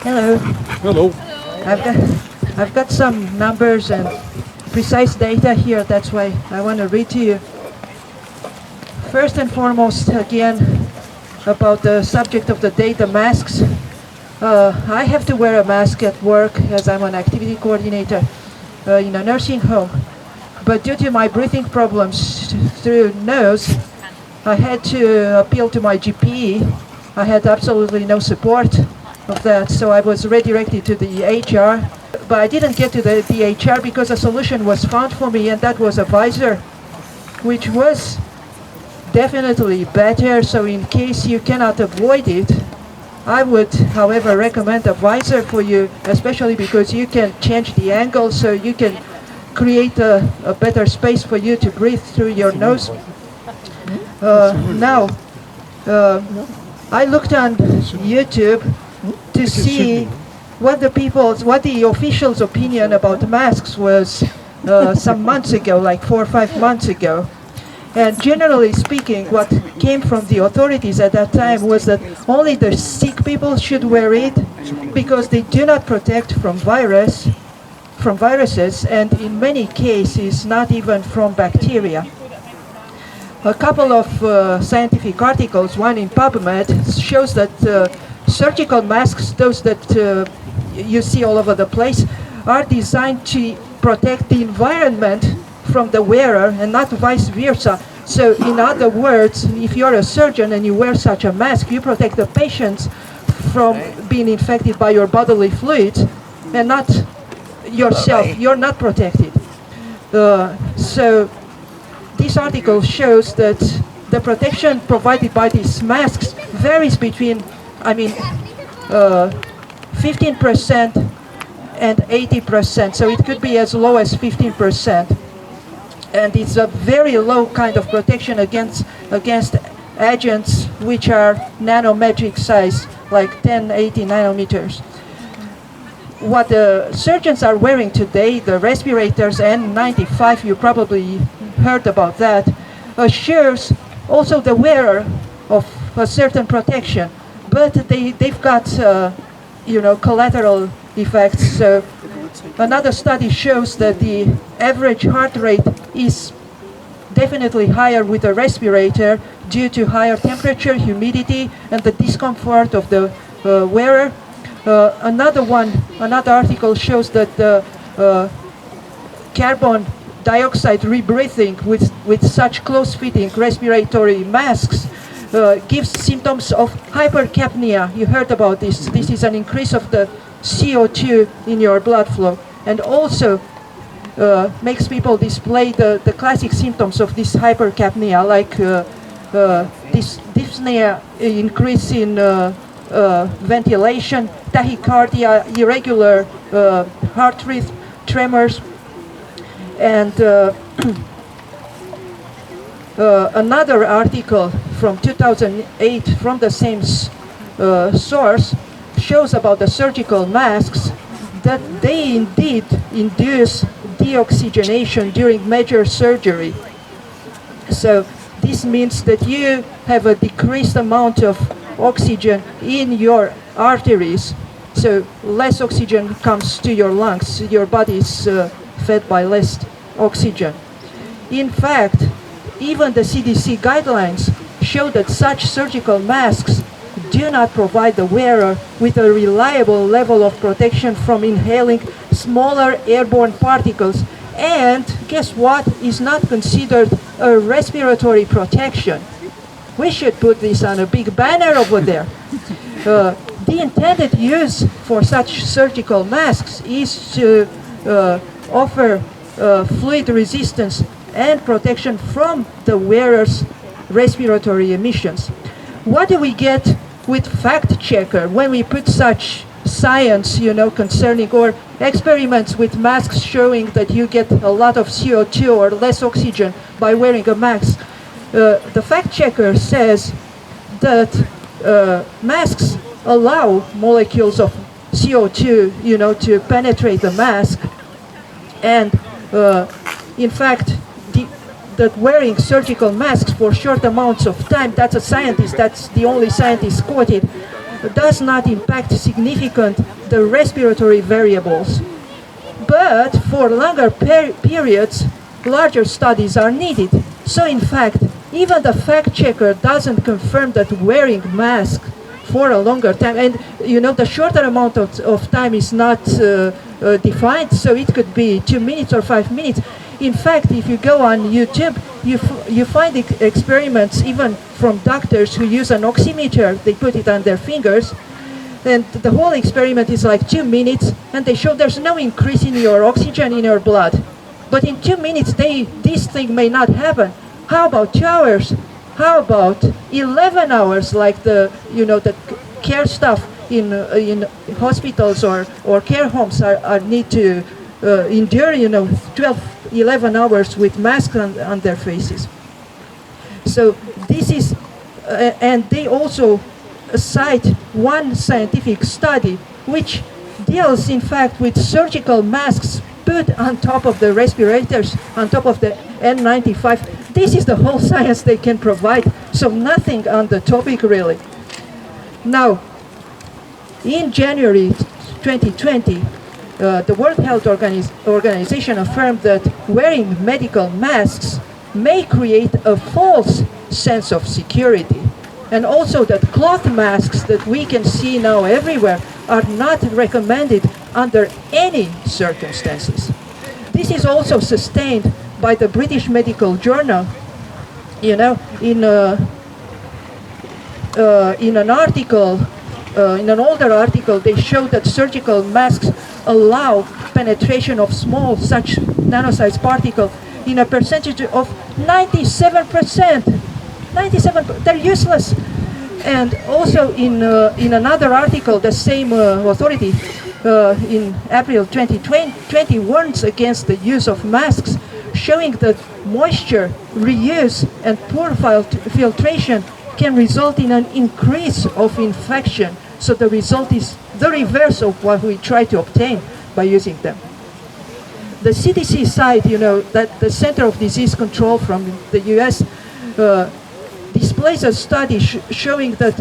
Hello. Hello. I've got some numbers and precise data here. That's why I want to read to you. First and foremost, again, about the subject of the day, the masks. I have to wear a mask at work as I'm an activity coordinator in a nursing home. But due to my breathing problems through nose, I had to appeal to my GP. I had absolutely no support of that, so I was redirected to the HR. But I didn't get to the HR because a solution was found for me, and that was a visor, which was definitely better. So in case you cannot avoid it, I would, however, recommend a visor for you, especially because you can change the angle, so you can create a better space for you to breathe through your nose. Now, I looked on YouTube to see what the officials' opinion about masks was some months ago, like 4 or 5 months ago. And generally speaking, what came from the authorities at that time was that only the sick people should wear it because they do not protect from viruses, and in many cases not even from bacteria. A couple of scientific articles, one in PubMed, shows that surgical masks, those that you see all over the place, are designed to protect the environment from the wearer and not vice versa. So in other words, if you're a surgeon and you wear such a mask, you protect the patients from being infected by your bodily fluids and not yourself. You're not protected. So this article shows that the protection provided by these masks varies between, 15% and 80%. So it could be as low as 15%. And it's a very low kind of protection against agents which are nanometric size, like 10, 80 nanometers. What the surgeons are wearing today, the respirators N95, you probably heard about that, assures also the wearer of a certain protection, but they've got collateral effects. So another study shows that the average heart rate is definitely higher with a respirator due to higher temperature, humidity, and the discomfort of the wearer. Another article shows that the carbon dioxide rebreathing with such close-fitting respiratory masks gives symptoms of hypercapnia. You heard about this. This is an increase of the CO2 in your blood flow, and also makes people display the classic symptoms of this hypercapnia, like this dyspnea, increase in ventilation, tachycardia, irregular heart rate, tremors, and another article from 2008 from the same source shows about the surgical masks that they indeed induce deoxygenation during major surgery. So this means that you have a decreased amount of oxygen in your arteries, so less oxygen comes to your lungs. Your body is fed by less oxygen. In fact, even the CDC guidelines show that such surgical masks do not provide the wearer with a reliable level of protection from inhaling smaller airborne particles, and guess what, is not considered a respiratory protection. We should put this on a big banner over there. The intended use for such surgical masks is to offer fluid resistance and protection from the wearer's respiratory emissions. What do we get with fact checker when we put such science, concerning, or experiments with masks showing that you get a lot of CO2 or less oxygen by wearing a mask? The fact checker says that masks allow molecules of CO2, to penetrate the mask, and in fact, that wearing surgical masks for short amounts of time, that's the only scientist quoted, does not impact significant the respiratory variables. But for longer periods, larger studies are needed. So in fact, even the fact checker doesn't confirm that wearing mask for a longer time, and you know, the shorter amount of time is not defined, so it could be 2 minutes or 5 minutes. In fact, if you go on YouTube, you find experiments even from doctors who use an oximeter. They put it on their fingers, and the whole experiment is like 2 minutes, and they show there's no increase in your oxygen in your blood. But in 2 minutes, this thing may not happen. How about 2 hours? How about 11 hours, like the care staff in hospitals or care homes are need to endure 11 hours with masks on their faces. So this is, and they also cite one scientific study which deals in fact with surgical masks put on top of the respirators, on top of the N95. This is the whole science they can provide, so nothing on the topic really. Now, in January 2020, the World Health Organization affirmed that wearing medical masks may create a false sense of security, and also that cloth masks that we can see now everywhere are not recommended under any circumstances. This is also sustained by the British Medical Journal. In an article, in an older article, they showed that surgical masks allow penetration of small, such nano-sized particle in a percentage of 97%. 97%, they're useless. And also in another article, the same authority in April 2020 warns against the use of masks, showing that moisture reuse and poor filtration can result in an increase of infection. So the result is the reverse of what we try to obtain by using them. The CDC site, that the Center of Disease Control from the US displays a study showing that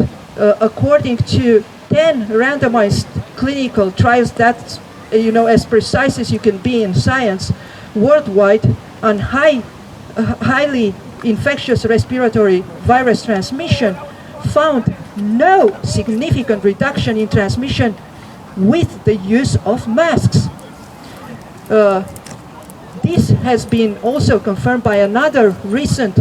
according to 10 randomized clinical trials, that's as precise as you can be in science, worldwide on highly infectious respiratory virus transmission, found no significant reduction in transmission with the use of masks. This has been also confirmed by another recent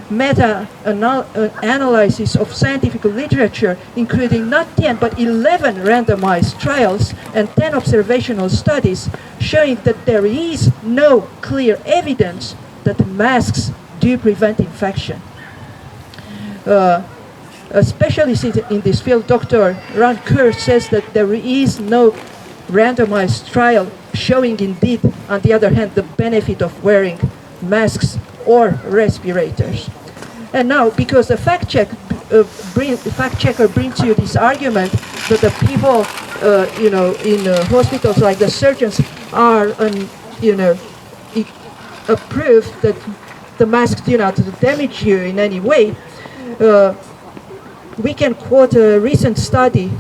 meta-analysis of scientific literature, including not 10 but 11 randomized trials and 10 observational studies, showing that there is no clear evidence that masks do prevent infection. A specialist in this field, Dr. Ron Kerr, says that there is no randomized trial showing indeed, on the other hand, the benefit of wearing masks or respirators. And now, because the fact checker brings you this argument that the people, in hospitals, like the surgeons, are, approved that the masks do not damage you in any way. We can quote a recent study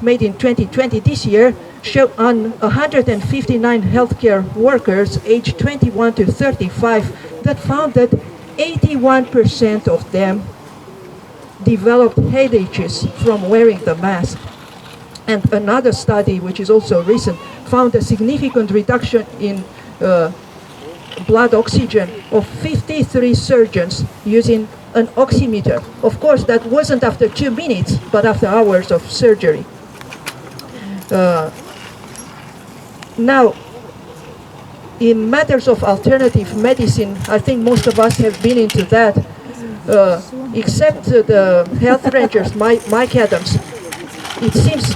made in 2020, this year, show on 159 healthcare workers aged 21 to 35 that found that 81% of them developed headaches from wearing the mask. And another study, which is also recent, found a significant reduction in blood oxygen of 53 surgeons using an oximeter. Of course, that wasn't after 2 minutes, but after hours of surgery. Now, in matters of alternative medicine, I think most of us have been into that, except the health rangers, Mike Adams. It seems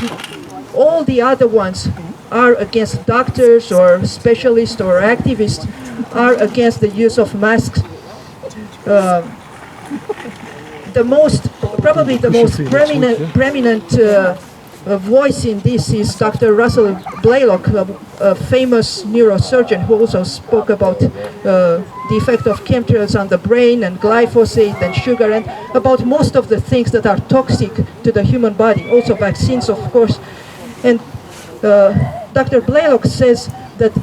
all the other ones are against doctors or specialists or activists, are against the use of masks. Probably the most prominent voice in this is Dr. Russell Blaylock, a famous neurosurgeon who also spoke about the effect of chemtrails on the brain and glyphosate and sugar and about most of the things that are toxic to the human body, also vaccines, of course. And Dr. Blaylock says that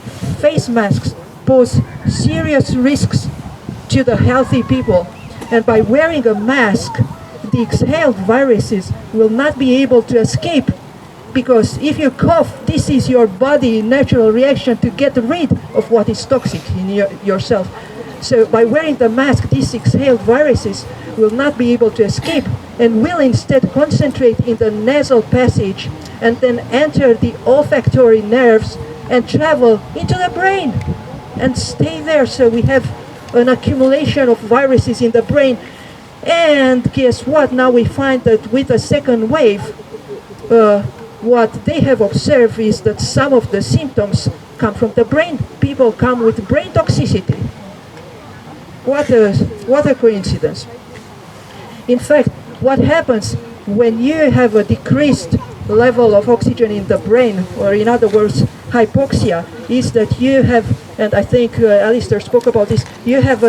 face masks pose serious risks to the healthy people, and by wearing a mask, the exhaled viruses will not be able to escape, because if you cough, this is your body's natural reaction to get rid of what is toxic in yourself. So by wearing the mask, these exhaled viruses will not be able to escape and will instead concentrate in the nasal passage and then enter the olfactory nerves and travel into the brain and stay there. So we have an accumulation of viruses in the brain. And guess what? Now we find that with the second wave, what they have observed is that some of the symptoms come from the brain. People come with brain toxicity. What a coincidence. In fact, what happens when you have a decreased level of oxygen in the brain, or in other words, hypoxia, is that you have, and I think Alistair spoke about this, you have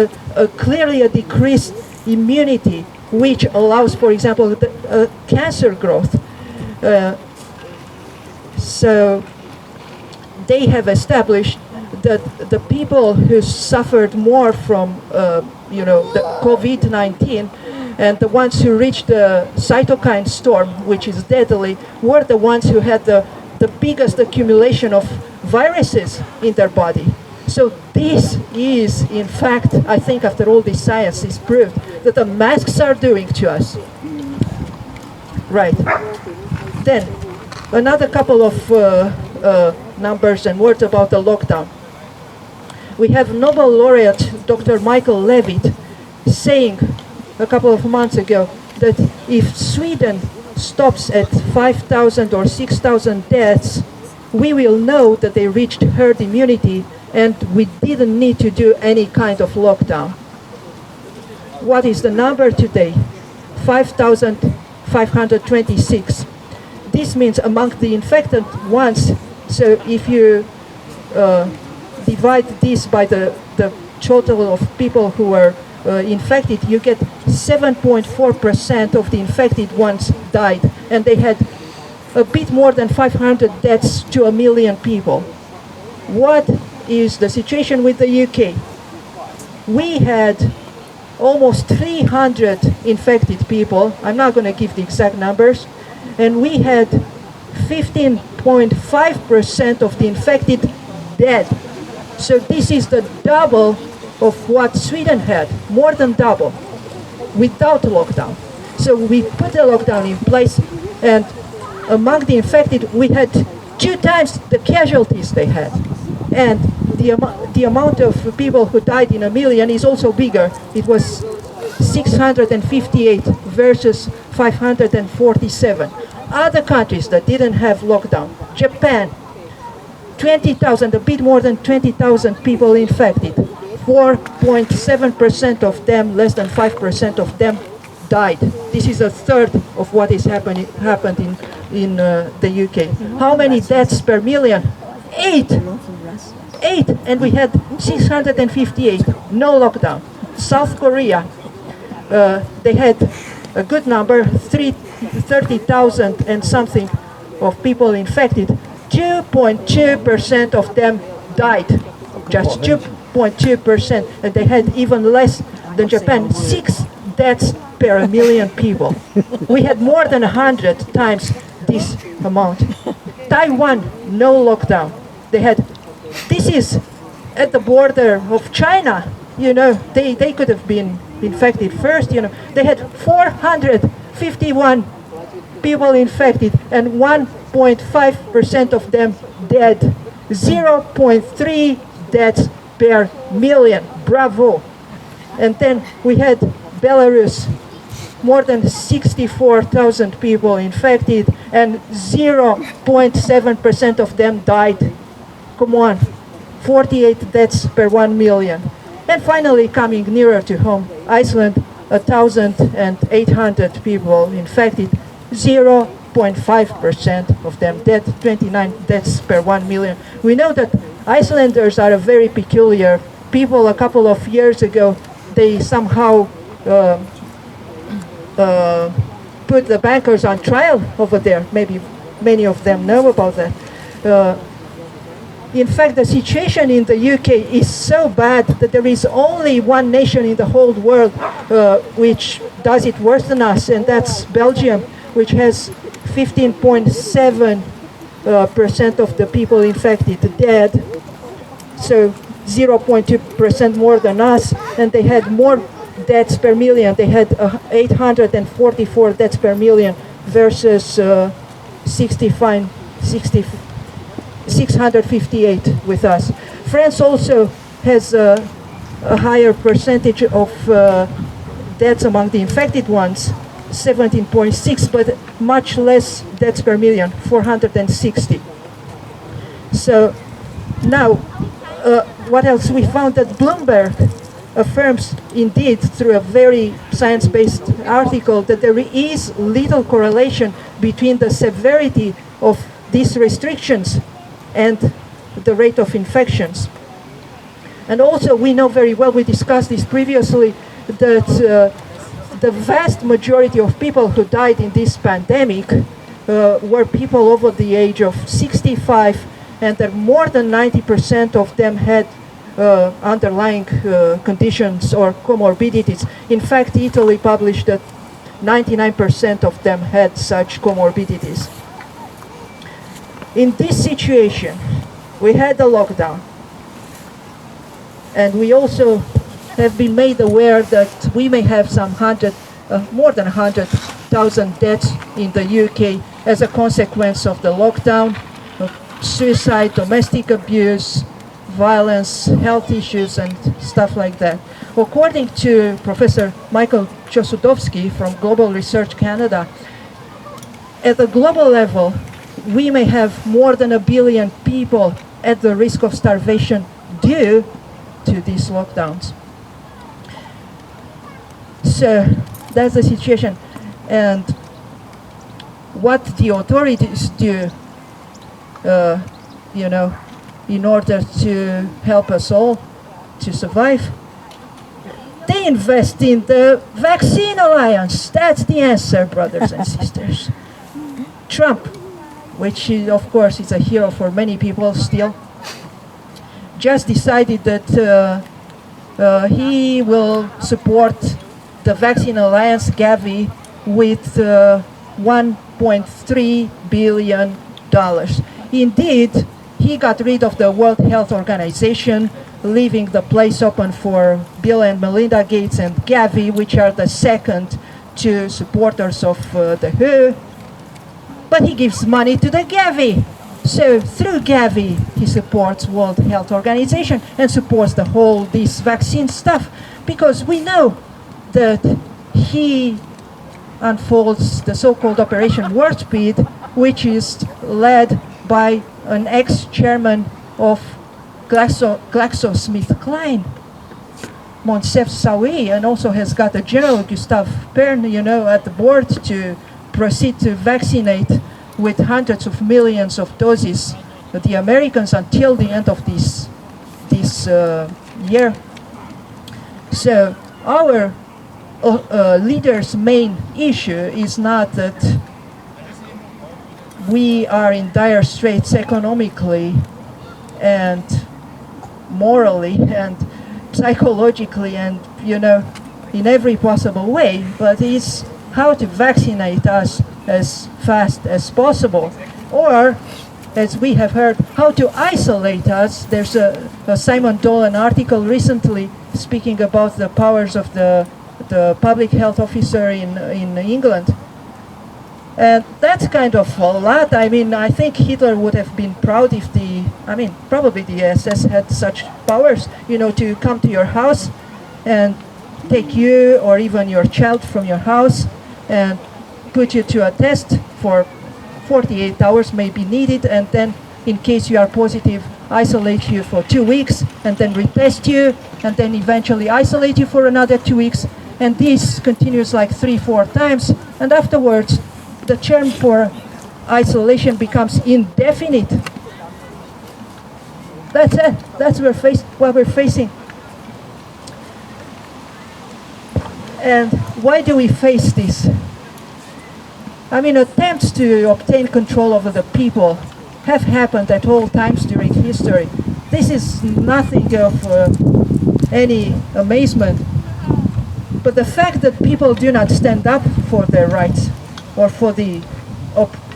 clearly a decreased immunity, which allows, for example, cancer growth. So they have established that the people who suffered more from the COVID-19 and the ones who reached the cytokine storm, which is deadly, were the ones who had the biggest accumulation of viruses in their body. So this is, in fact, I think after all this science is proved, that the masks are doing to us. Right. Then, another couple of numbers and words about the lockdown. We have Nobel laureate Dr. Michael Levitt saying a couple of months ago that if Sweden stops at 5,000 or 6,000 deaths, we will know that they reached herd immunity and we didn't need to do any kind of lockdown. What is the number today? 5,526. This means among the infected ones, so if you divide this by the total of people who were infected, you get 7.4% of the infected ones died, and they had a bit more than 500 deaths to a million people. What is the situation with the UK? We had almost 300 infected people. I'm not going to give the exact numbers. And we had 15.5% of the infected dead. So this is the double of what Sweden had, more than double, without lockdown. So we put a lockdown in place, and among the infected, we had 2 times the casualties they had. And the amount of people who died in a million is also bigger. It was 658 versus 547. Other countries that didn't have lockdown, Japan, 20,000, a bit more than 20,000 people infected. 4.7% of them, less than 5% of them died. This is a third of what is happened in the UK. How many deaths per million? 8, and we had 658, no lockdown. South Korea, they had a good number, 30,000 and something of people infected. 2.2% of them died, just 2.2%, and they had even less than Japan, 6 deaths per million people. We had more than 100 times this amount. Taiwan, no lockdown. They had, this is at the border of China, they could have been infected first, They had 451 people infected and 1.5% of them dead. 0.3 deaths per million. Bravo. And then we had Belarus, more than 64,000 people infected and 0.7% of them died. Come on, 48 deaths per 1 million. And finally, coming nearer to home, Iceland, 1,800 people infected, 0.6% 2.5% of them dead, 29 deaths per 1 million. We know that Icelanders are a very peculiar people. A couple of years ago, they somehow put the bankers on trial over there. Maybe many of them know about that. In fact, the situation in the UK is so bad that there is only one nation in the whole world which does it worse than us, and that's Belgium, which has 15.7% of the people infected dead, so 0.2% more than us, and they had more deaths per million. They had 844 deaths per million versus 658 with us. France also has a higher percentage of deaths among the infected ones, 17.6, but much less deaths per million, 460. So now, what else? We found that Bloomberg affirms indeed through a very science-based article that there is little correlation between the severity of these restrictions and the rate of infections. And also we know very well, we discussed this previously, that the vast majority of people who died in this pandemic were people over the age of 65, and that more than 90% of them had underlying conditions or comorbidities. In fact, Italy published that 99% of them had such comorbidities. In this situation, we had a lockdown, and we also have been made aware that we may have some more than 100,000 deaths in the UK as a consequence of the lockdown, of suicide, domestic abuse, violence, health issues, and stuff like that. According to Professor Michael Chosudowski from Global Research Canada, at the global level, we may have more than 1 billion people at the risk of starvation due to these lockdowns. So that's the situation. And what the authorities do, in order to help us all to survive, they invest in the vaccine alliance. That's the answer, brothers and sisters. Trump, which is, of course, is a hero for many people still, just decided that he will support the vaccine alliance, GAVI, with $1.3 billion. Indeed, he got rid of the World Health Organization, leaving the place open for Bill and Melinda Gates and GAVI, which are the second two supporters of the WHO. But he gives money to the GAVI. So through GAVI, he supports World Health Organization and supports the whole this vaccine stuff, because we know that he unfolds the so-called Operation Warp Speed, which is led by an ex-chairman of GlaxoSmithKline, Monsef Sawi, and also has got a General Gustave Perrin, at the board to proceed to vaccinate with hundreds of millions of doses the Americans until the end of this year. So our leaders' main issue is not that we are in dire straits economically and morally and psychologically and, in every possible way, but it's how to vaccinate us as fast as possible. Or, as we have heard, how to isolate us. There's a Simon Dolan article recently speaking about the powers of the public health officer in England. And that's kind of a lot. I mean, I think Hitler would have been proud if probably the SS had such powers, to come to your house and take you or even your child from your house and put you to a test for 48 hours may be needed, and then in case you are positive, isolate you for 2 weeks, and then retest you, and then eventually isolate you for another 2 weeks, and this continues like 3-4 times, and afterwards the term for isolation becomes indefinite. That's it. That's what we're facing. And why do we face this? I mean, attempts to obtain control over the people have happened at all times during history. This is nothing of any amazement. But the fact that people do not stand up for their rights or for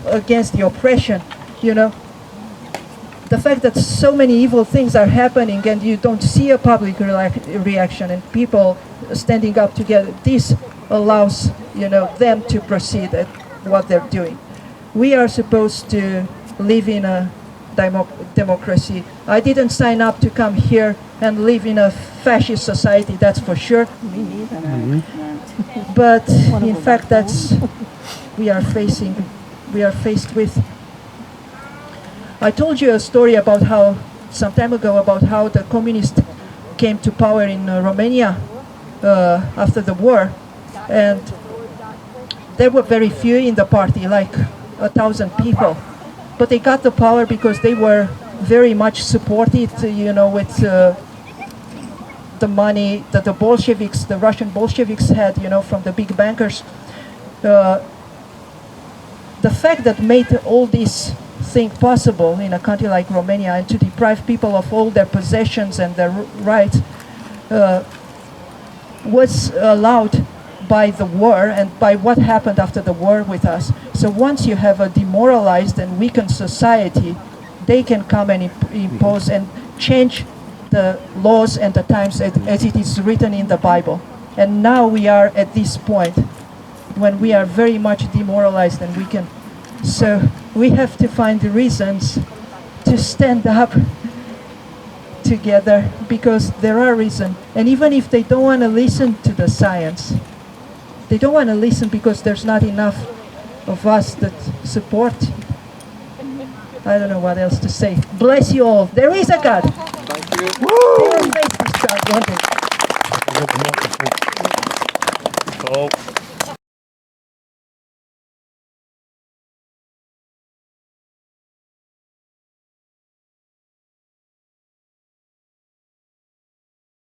against the oppression, you know, the fact that so many evil things are happening and you don't see a public reaction and people standing up together, this allows, you know, them to proceed at what they're doing. We are supposed to live in a democracy. I didn't sign up to come here and live in a fascist society, that's for sure. Me neither. But in fact, that's we are faced with. I told you a story about how, some time ago, about how the communists came to power in Romania after the war, and there were very few in the party, like 1,000 people. But they got the power because they were very much supported, you know, with the money that the Bolsheviks, the Russian Bolsheviks had, you know, from the big bankers. The fact that made all this thing possible in a country like Romania, and to deprive people of all their possessions and their rights, was allowed by the war and by what happened after the war with us. So once you have a demoralized and weakened society, they can come and impose and change the laws and the times as it is written in the Bible. And now we are at this point when we are very much demoralized and weakened. So we have to find the reasons to stand up together, because there are reasons. And even if they don't want to listen to the science, they don't want to listen because there's not enough of us that support. I don't know what else to say. Bless you all. There is a God. Thank you. They will face this God one day. Oh.